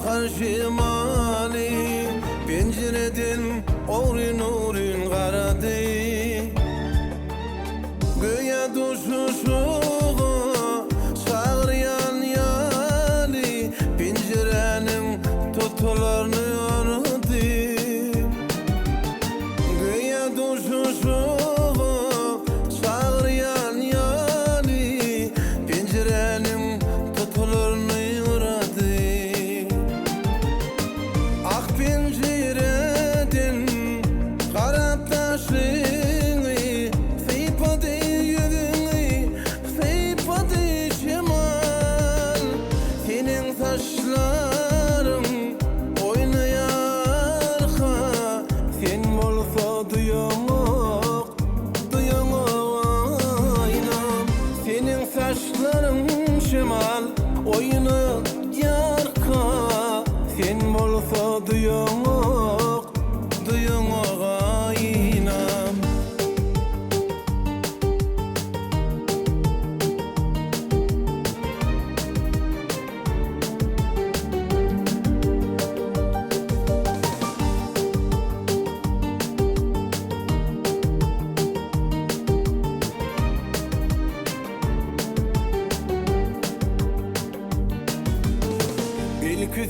akar şimali, pencereden uğrin uğrin karadı. Göğe düşüşüğü sağıryan yali, pencerenin tutularını yordu. Göğe düşüşüğü sağıryan yali, pencerenin tutularını yordu. Ak pencereden kara taşını sıypadı yüzünü, sıypadı şemal. Senin saçların oynayar ha, sen bolsa duyamak, duyamak aynam. Senin saçların şemal oynayar ha, sen bolsa duyamak, duyamak aynam.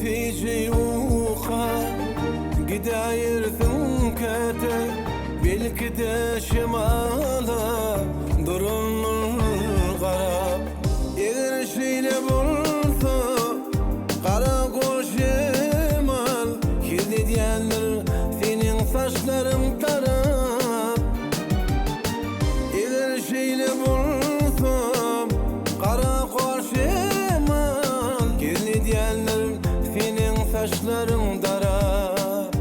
Belki uqa gidayirsin kete, belki de şemala durunur qarab. Eğer şeyle bolsa qara qoş şemal, kirli diyenler senin saçların tarab. Eğer şeyle bolsa qara qoş şemal, kirli diyenler senin saçların darab.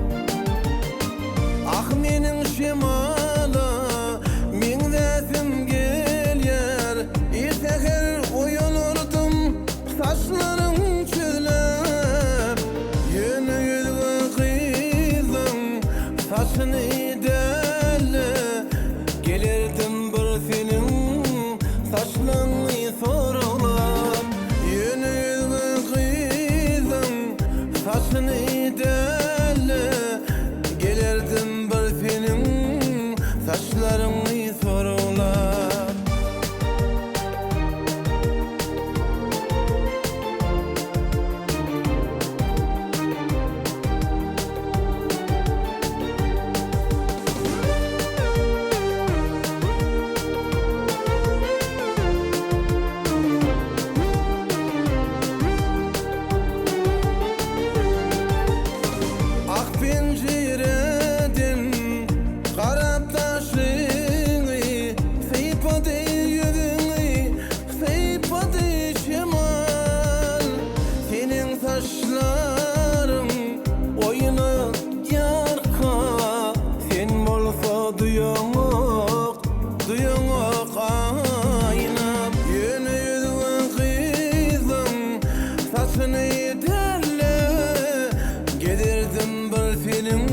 Ah menin şemala min resim gelyer, seher uyanırdım saçların çölep. Yeni yüzü kızım saçını delle, gelirdim bir senin saçlarını sorulap. Yeni yüzü kızım saçını delle, gelirdim bir senin saçlarını sorulap. Ak pencereden kara taşını sıypadı yüzünü, sıypadı şemal. Senin saçların oynayar ha, sen bolsa duyamak, duyamak aynam. Yeni yüzü kızım saçını delle, gelirdim bir senin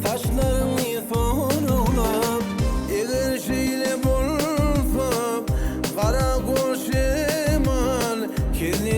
saçlarını sorulap. Eğer şeyle bolsa qara qoş şemal, kirli